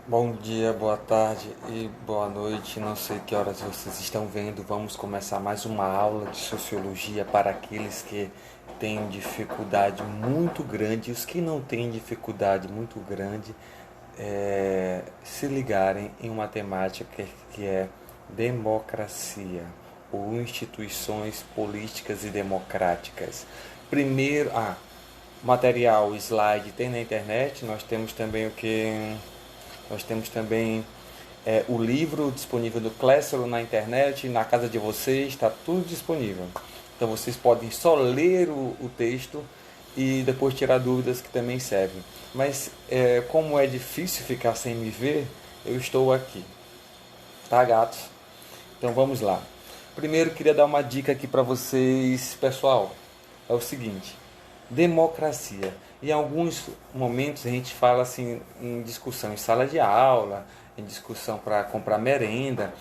Bom dia, boa tarde e boa noite. Não sei que horas vocês estão vendo. Vamos começar mais uma aula de sociologia para aqueles que têm dificuldade muito grande e os que não têm dificuldade muito grande se ligarem em uma temática que é democracia ou instituições políticas e democráticas. Primeiro, material, slide tem na internet. Nós temos também o livro disponível no Classroom na internet, na casa de vocês, está tudo disponível. Então vocês podem só ler o texto e depois tirar dúvidas que também servem. Mas como é difícil ficar sem me ver, eu estou aqui. Tá, gatos? Então vamos lá. Primeiro queria dar uma dica aqui para vocês, pessoal. É o seguinte: democracia. Em alguns momentos a gente fala assim em discussão em sala de aula, em discussão para comprar merenda.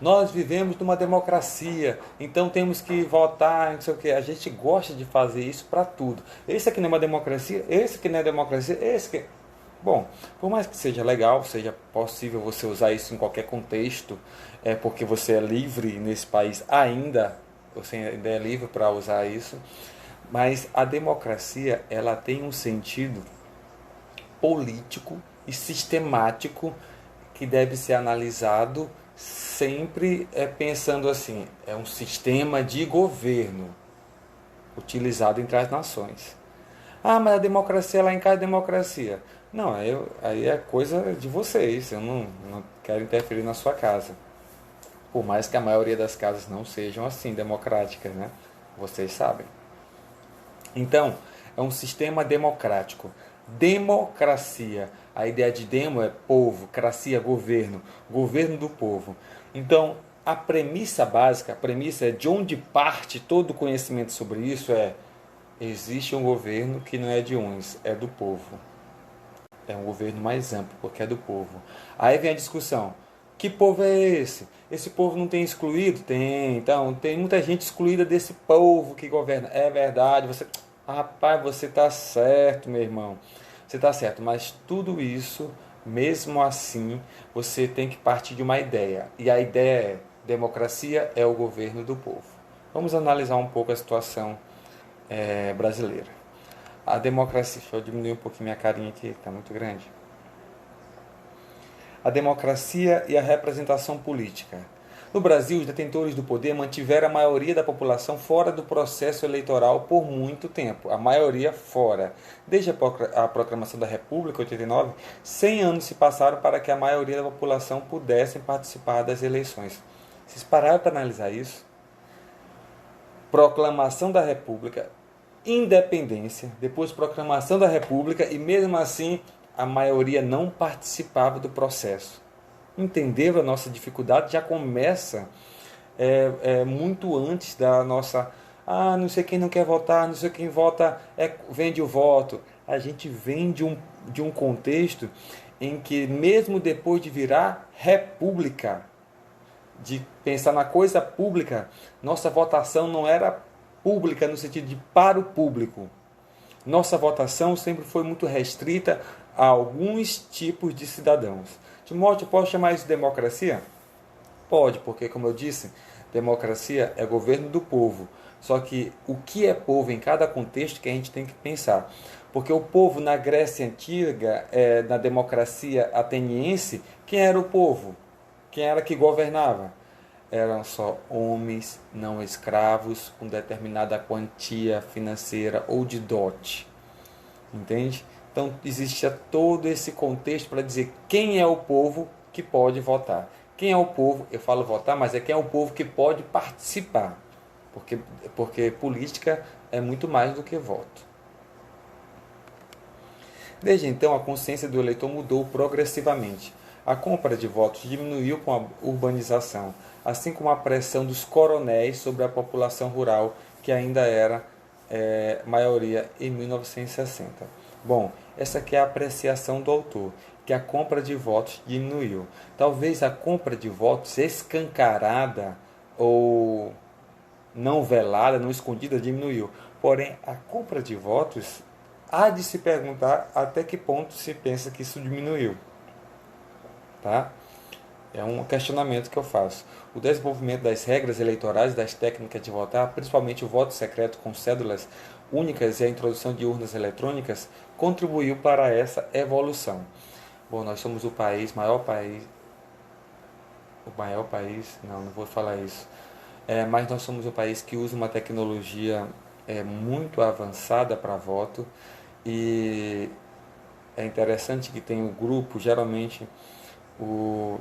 Nós vivemos numa democracia, então temos que votar, não sei o que. A gente gosta de fazer isso para tudo. Esse aqui não é uma democracia, esse aqui não é democracia, esse aqui. Bom, por mais que seja legal, seja possível você usar isso em qualquer contexto, porque você é livre nesse país ainda, você ainda é livre para usar isso, mas a democracia ela tem um sentido político e sistemático que deve ser analisado sempre pensando assim, é um sistema de governo utilizado entre as nações. Mas a democracia lá em casa é democracia. Não, aí é coisa de vocês. Eu não quero interferir na sua casa. Por mais que a maioria das casas não sejam assim democráticas, né? Vocês sabem. Então, é um sistema democrático. Democracia. A ideia de demo é povo, cracia, governo. Governo do povo. Então, a premissa básica, a premissa é de onde parte todo o conhecimento sobre isso existe um governo que não é de uns, é do povo. É um governo mais amplo, porque é do povo. Aí vem a discussão. Que povo é esse? Esse povo não tem excluído? Tem. Então, tem muita gente excluída desse povo que governa. É verdade. Rapaz, você está certo, meu irmão. Você está certo, mas tudo isso, mesmo assim, você tem que partir de uma ideia. E a ideia é: democracia é o governo do povo. Vamos analisar um pouco a situação brasileira. A democracia, deixa eu diminuir um pouquinho minha carinha aqui, está muito grande. A democracia e a representação política. No Brasil, os detentores do poder mantiveram a maioria da população fora do processo eleitoral por muito tempo. A maioria fora. Desde a proclamação da República, em 89, 100 anos se passaram para que a maioria da população pudesse participar das eleições. Vocês pararam para analisar isso? Proclamação da República, independência, depois proclamação da República e mesmo assim a maioria não participava do processo. Entendeu a nossa dificuldade? Já começa muito antes da nossa. Não sei quem não quer votar, não sei quem vota, vende o voto. A gente vem de um contexto em que, mesmo depois de virar república, de pensar na coisa pública, nossa votação não era pública no sentido de para o público. Nossa votação sempre foi muito restrita a alguns tipos de cidadãos. Timóteo, posso chamar isso de democracia? Pode, porque, como eu disse, democracia é governo do povo. Só que o que é povo em cada contexto que a gente tem que pensar. Porque o povo na Grécia Antiga, na democracia ateniense, quem era o povo? Quem era que governava? Eram só homens não escravos com determinada quantia financeira ou de dote. Entende? Então existia todo esse contexto para dizer quem é o povo que pode votar. Quem é o povo, eu falo votar, mas quem é o povo que pode participar. Porque política é muito mais do que voto. Desde então, a consciência do eleitor mudou progressivamente. A compra de votos diminuiu com a urbanização, assim como a pressão dos coronéis sobre a população rural, que ainda era maioria em 1960. Bom, essa aqui é a apreciação do autor, que a compra de votos diminuiu. Talvez a compra de votos escancarada ou não velada, não escondida, diminuiu. Porém, a compra de votos há de se perguntar até que ponto se pensa que isso diminuiu. tá? É um questionamento que eu faço. O desenvolvimento das regras eleitorais, das técnicas de votar, principalmente o voto secreto com cédulas únicas e a introdução de urnas eletrônicas, contribuiu para essa evolução. Bom, nós somos o maior país, não vou falar isso, mas nós somos um país que usa uma tecnologia muito avançada para voto, e é interessante que tem o grupo, geralmente o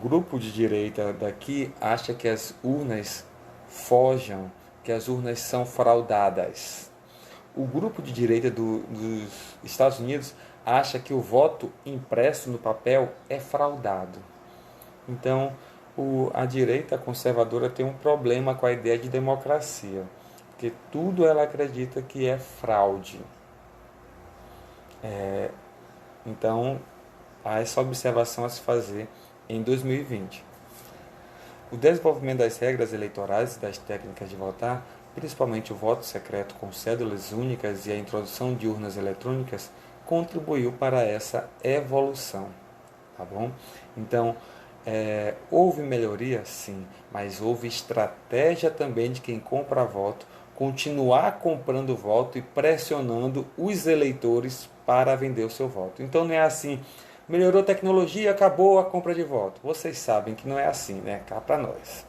grupo de direita daqui acha que as urnas forjam, que as urnas são fraudadas. O grupo de direita dos Estados Unidos acha que o voto impresso no papel é fraudado. Então, a direita conservadora tem um problema com a ideia de democracia, porque tudo ela acredita que é fraude. Então, há essa observação a se fazer em 2020. O desenvolvimento das regras eleitorais e das técnicas de votar, principalmente o voto secreto com cédulas únicas e a introdução de urnas eletrônicas, contribuiu para essa evolução. Tá bom? Então, houve melhoria? Sim, mas houve estratégia também de quem compra voto, continuar comprando voto e pressionando os eleitores para vender o seu voto. Então não é assim, melhorou a tecnologia, acabou a compra de voto. Vocês sabem que não é assim, né? Cá para nós.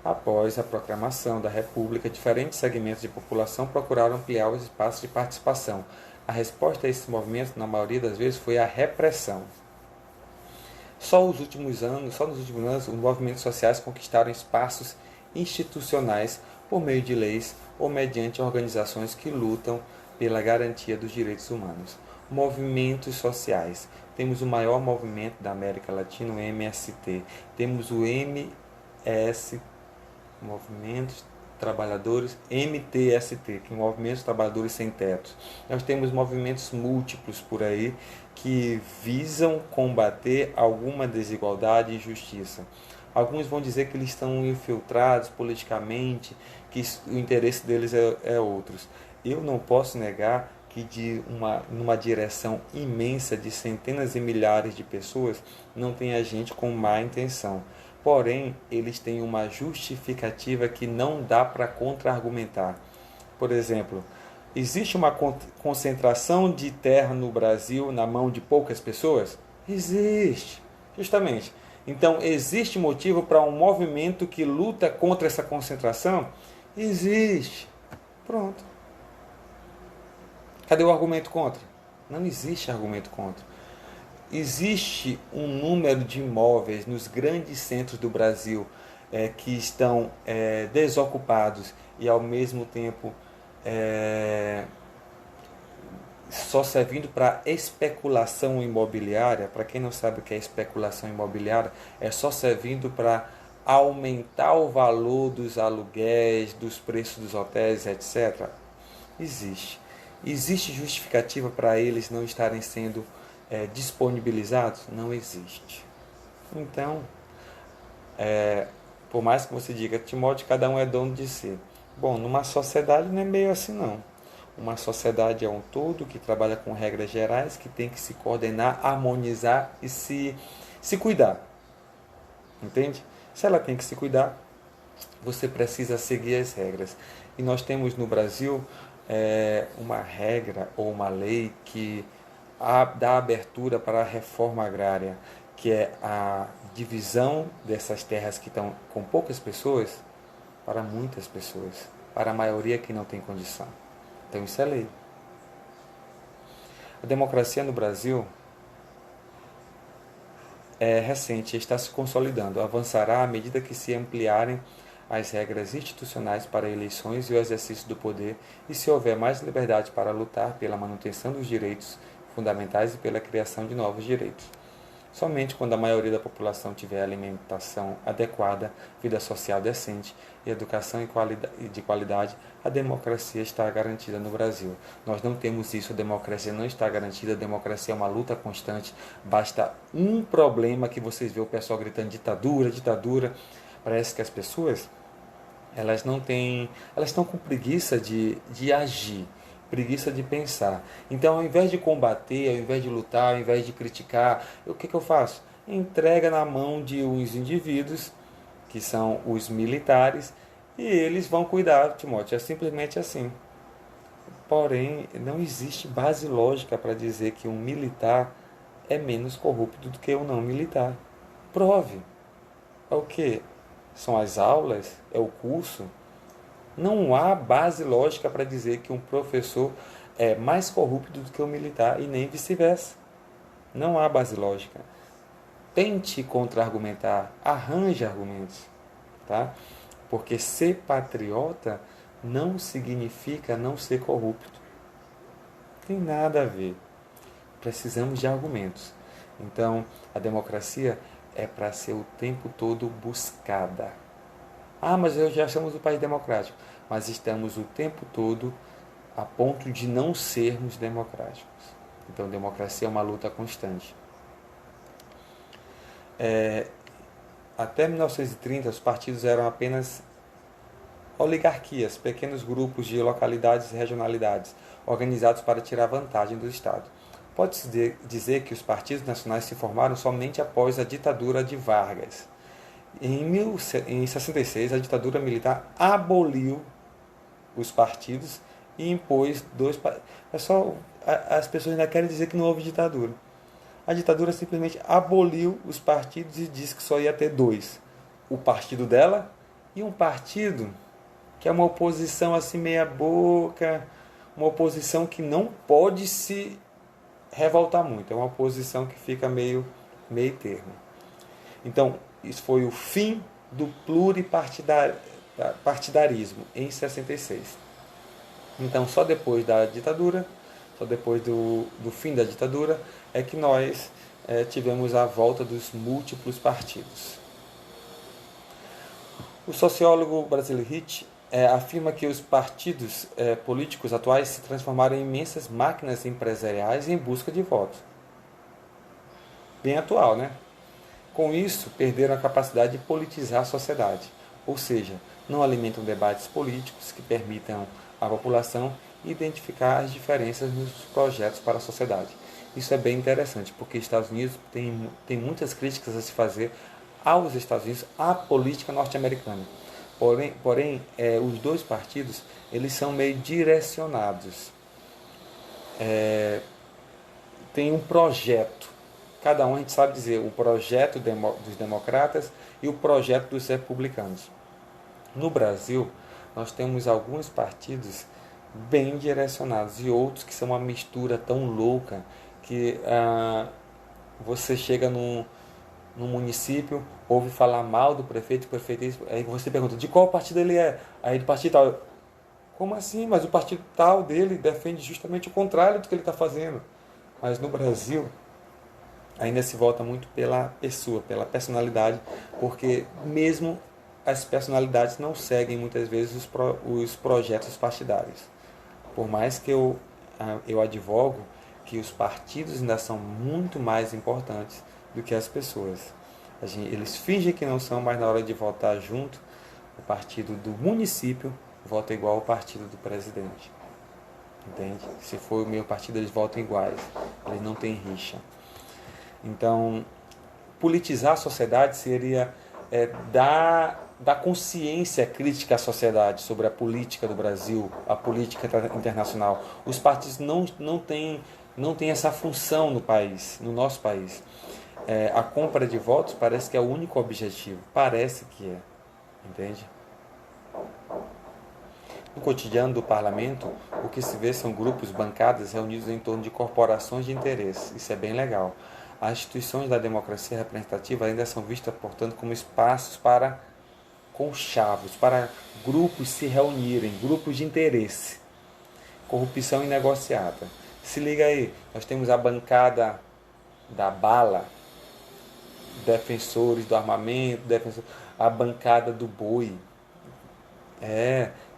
Após a proclamação da República, diferentes segmentos de população procuraram ampliar os espaços de participação. A resposta a esse movimento, na maioria das vezes, foi a repressão. Só nos últimos anos, os movimentos sociais conquistaram espaços institucionais por meio de leis ou mediante organizações que lutam pela garantia dos direitos humanos. Movimentos sociais. Temos o maior movimento da América Latina, o MST. Temos o MS, Movimentos Trabalhadores, MTST, que é o Movimento dos Trabalhadores Sem Teto. Nós temos movimentos múltiplos por aí que visam combater alguma desigualdade e injustiça. Alguns vão dizer que eles estão infiltrados politicamente, que o interesse deles é outros. Eu não posso negar que numa direção imensa de centenas e milhares de pessoas não tem gente com má intenção. Porém, eles têm uma justificativa que não dá para contra-argumentar. Por exemplo, existe uma concentração de terra no Brasil na mão de poucas pessoas? Existe, justamente. Então, existe motivo para um movimento que luta contra essa concentração? Existe. Pronto. Cadê o argumento contra? Não existe argumento contra. Existe um número de imóveis nos grandes centros do Brasil que estão desocupados e, ao mesmo tempo, só servindo para especulação imobiliária. Para quem não sabe o que é especulação imobiliária, é só servindo para aumentar o valor dos aluguéis, dos preços dos hotéis, etc. Existe justificativa para eles não estarem sendo disponibilizados? Não existe. Então, por mais que você diga, Timóteo, cada um é dono de si. Bom, numa sociedade não é meio assim não. Uma sociedade é um todo que trabalha com regras gerais, que tem que se coordenar, harmonizar e se cuidar. Entende? Se ela tem que se cuidar, você precisa seguir as regras. E nós temos no Brasil uma regra ou uma lei que dá abertura para a reforma agrária, que é a divisão dessas terras que estão com poucas pessoas para muitas pessoas, para a maioria que não tem condição. Então isso é lei. A democracia no Brasil é recente e está se consolidando. Avançará à medida que se ampliarem as regras institucionais para eleições e o exercício do poder e se houver mais liberdade para lutar pela manutenção dos direitos fundamentais e pela criação de novos direitos. Somente quando a maioria da população tiver alimentação adequada, vida social decente e educação de qualidade, a democracia está garantida no Brasil. Nós não temos isso, a democracia não está garantida, a democracia é uma luta constante. Basta um problema que vocês vê o pessoal gritando ditadura, ditadura. Parece que as pessoas elas estão com preguiça de agir. preguiça de pensar. Então, ao invés de combater, ao invés de lutar, ao invés de criticar, o que eu faço? Entrega na mão de uns indivíduos, que são os militares, e eles vão cuidar, Timóteo. É simplesmente assim. Porém, não existe base lógica para dizer que um militar é menos corrupto do que um não militar. Prove. É o que? São as aulas? É o curso? Não há base lógica para dizer que um professor é mais corrupto do que um militar e nem vice-versa. Não há base lógica. Tente contra-argumentar, arranje argumentos, tá? Porque ser patriota não significa não ser corrupto. Tem nada a ver. Precisamos de argumentos. Então, a democracia é para ser o tempo todo buscada. Ah, mas já somos um país democrático. Mas estamos o tempo todo a ponto de não sermos democráticos. Então, democracia é uma luta constante. Até 1930, os partidos eram apenas oligarquias, pequenos grupos de localidades e regionalidades, organizados para tirar vantagem do Estado. Pode-se dizer que os partidos nacionais se formaram somente após a ditadura de Vargas. Em 66, a ditadura militar aboliu os partidos e impôs dois partidos. As pessoas ainda querem dizer que não houve ditadura. A ditadura simplesmente aboliu os partidos e disse que só ia ter dois. O partido dela e um partido que é uma oposição assim meia boca, uma oposição que não pode se revoltar muito. É uma oposição que fica meio termo. Então, isso foi o fim do pluripartidarismo em 66. Então, só depois da ditadura, só depois do fim da ditadura, é que nós tivemos a volta dos múltiplos partidos. O sociólogo Barzilai Hitch afirma que os partidos políticos atuais se transformaram em imensas máquinas empresariais em busca de votos. Bem atual, né? Com isso, perderam a capacidade de politizar a sociedade, ou seja, não alimentam debates políticos que permitam à população identificar as diferenças nos projetos para a sociedade. Isso é bem interessante, porque os Estados Unidos tem muitas críticas a se fazer aos Estados Unidos, à política norte-americana. Porém, os dois partidos eles são meio direcionados. Tem um projeto. Cada um a gente sabe dizer o projeto dos democratas e o projeto dos republicanos. No Brasil, nós temos alguns partidos bem direcionados e outros que são uma mistura tão louca que você chega num município, ouve falar mal do prefeito, aí você pergunta de qual partido ele é, aí do partido tal. Como assim? Mas o partido tal dele defende justamente o contrário do que ele está fazendo. Mas no Brasil ainda se vota muito pela pessoa, pela personalidade, porque mesmo as personalidades não seguem muitas vezes os projetos partidários. Por mais que eu advogo que os partidos ainda são muito mais importantes do que as pessoas. Eles fingem que não são, mas na hora de votar junto, o partido do município vota igual ao partido do presidente. Entende? Se for o meu partido, eles votam iguais. Eles não têm rixa. Então, politizar a sociedade seria dar consciência crítica à sociedade sobre a política do Brasil, a política internacional. Os partidos não têm essa função no país, no nosso país. A compra de votos parece que é o único objetivo. Parece que é. Entende? No cotidiano do parlamento, o que se vê são grupos, bancadas reunidos em torno de corporações de interesse. Isso é bem legal. As instituições da democracia representativa ainda são vistas, portanto, como espaços para conchavos, para grupos se reunirem, grupos de interesse. Corrupção inegociada. Se liga aí, nós temos a bancada da bala, defensores do armamento, a bancada do boi.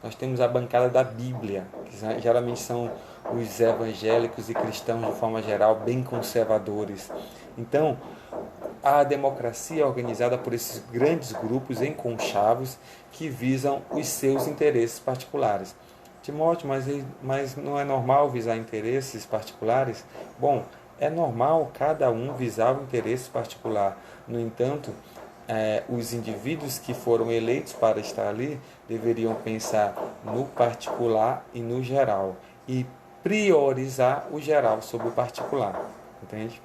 Nós temos a bancada da Bíblia, que geralmente são os evangélicos e cristãos de forma geral bem conservadores. Então, a democracia é organizada por esses grandes grupos em conchavos que visam os seus interesses particulares. Timóteo, mas não é normal visar interesses particulares? Bom, é normal cada um visar o interesse particular. No entanto, os indivíduos que foram eleitos para estar ali deveriam pensar no particular e no geral e priorizar o geral sobre o particular, entende?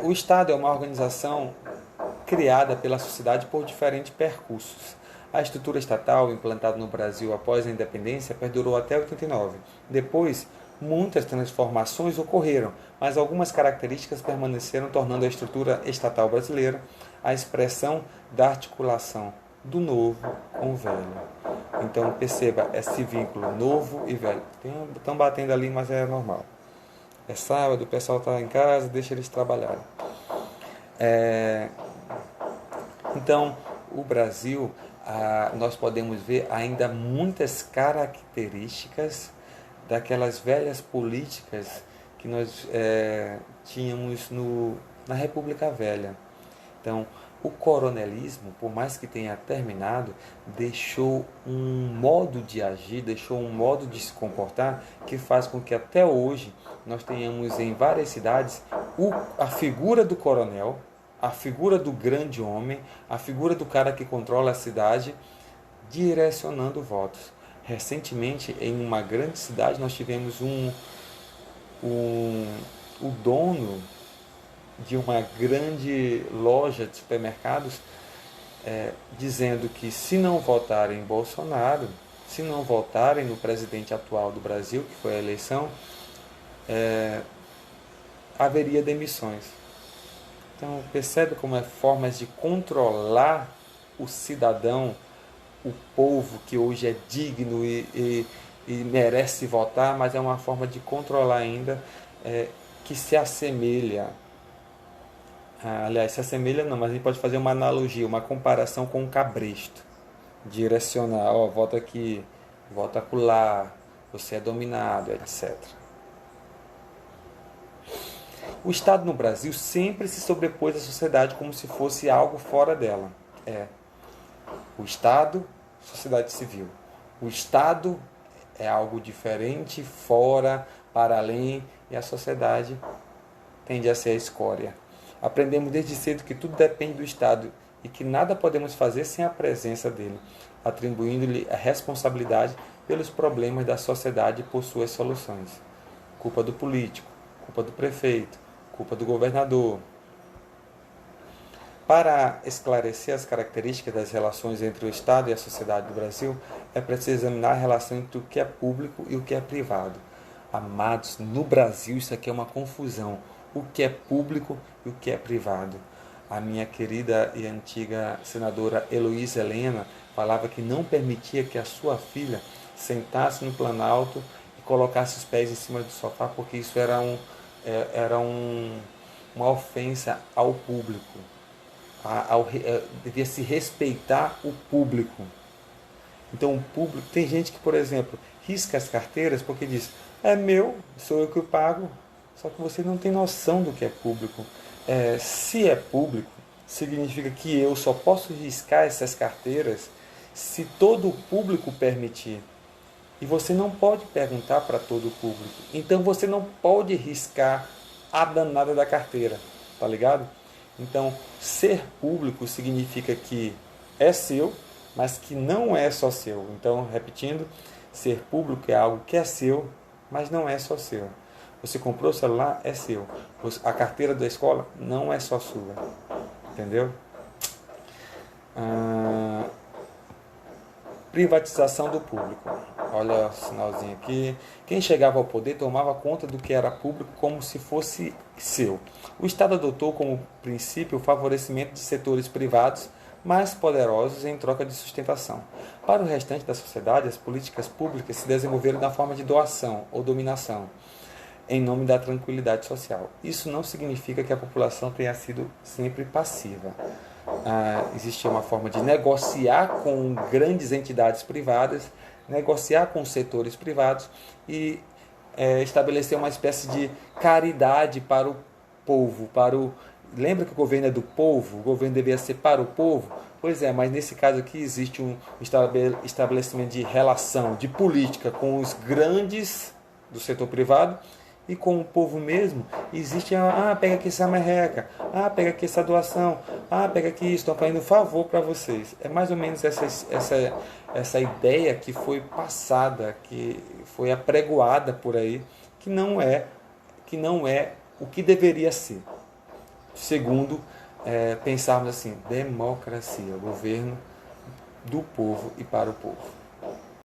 O Estado é uma organização criada pela sociedade por diferentes percursos. A estrutura estatal, implantada no Brasil após a independência, perdurou até 89. Depois, muitas transformações ocorreram, mas algumas características permaneceram, tornando a estrutura estatal brasileira a expressão da articulação do novo com o velho. Então, perceba esse vínculo novo e velho. Estão batendo ali, mas é normal. É sábado, o pessoal está em casa, deixa eles trabalharem. Então, o Brasil, nós podemos ver ainda muitas características daquelas velhas políticas que nós tínhamos na República Velha. Então, o coronelismo, por mais que tenha terminado, deixou um modo de agir, deixou um modo de se comportar que faz com que até hoje nós tenhamos em várias cidades a figura do coronel, a figura do grande homem, a figura do cara que controla a cidade, direcionando votos. Recentemente, em uma grande cidade, nós tivemos o dono de uma grande loja de supermercados dizendo que se não votarem em Bolsonaro, se não votarem no presidente atual do Brasil, que foi a eleição, haveria demissões. Então, percebe como é formas de controlar o cidadão, o povo que hoje é digno e merece votar, mas é uma forma de controlar ainda que se assemelha. Aliás, se assemelha não, mas a gente pode fazer uma analogia, uma comparação com o cabresto. Direcionar, vota aqui, vota acolá, você é dominado, etc. O Estado no Brasil sempre se sobrepôs à sociedade como se fosse algo fora dela. O Estado, sociedade civil. O Estado é algo diferente, fora, para além, e a sociedade tende a ser a escória. Aprendemos desde cedo que tudo depende do Estado e que nada podemos fazer sem a presença dele, atribuindo-lhe a responsabilidade pelos problemas da sociedade e por suas soluções. Culpa do político, culpa do prefeito, culpa do governador. Para esclarecer as características das relações entre o Estado e a sociedade do Brasil, é preciso examinar a relação entre o que é público e o que é privado. Amados, no Brasil isso aqui é uma confusão. O que é público e o que é privado. A minha querida e antiga senadora Heloísa Helena falava que não permitia que a sua filha sentasse no Planalto e colocasse os pés em cima do sofá, porque isso era uma ofensa ao público. Devia se respeitar o público. Então o público, tem gente que, por exemplo, risca as carteiras porque diz, é meu, sou eu que pago. Só que você não tem noção do que é público. Se é público, significa que eu só posso riscar essas carteiras se todo o público permitir. E você não pode perguntar para todo o público. Então você não pode riscar a danada da carteira. Tá ligado? Então, ser público significa que é seu, mas que não é só seu. Então, repetindo, ser público é algo que é seu, mas não é só seu. Você comprou o celular, é seu. A carteira da escola não é só sua. Entendeu? Privatização do público. Olha o sinalzinho aqui. Quem chegava ao poder tomava conta do que era público como se fosse seu. O Estado adotou como princípio o favorecimento de setores privados mais poderosos em troca de sustentação. Para o restante da sociedade, as políticas públicas se desenvolveram na forma de doação ou dominação, em nome da tranquilidade social. Isso não significa que a população tenha sido sempre passiva. Existia uma forma de negociar com grandes entidades privadas, negociar com setores privados e estabelecer uma espécie de caridade para o povo, lembra que o governo é do povo, o governo deveria ser para o povo? Pois é, mas nesse caso aqui existe um estabelecimento de relação, de política com os grandes do setor privado e com o povo mesmo. Existe, pega aqui essa merreca, pega aqui essa doação, pega aqui isso, estão fazendo um favor para vocês. É mais ou menos essa ideia que foi passada, que foi apregoada por aí, que não é o que deveria ser. Segundo, pensarmos assim, democracia, governo do povo e para o povo.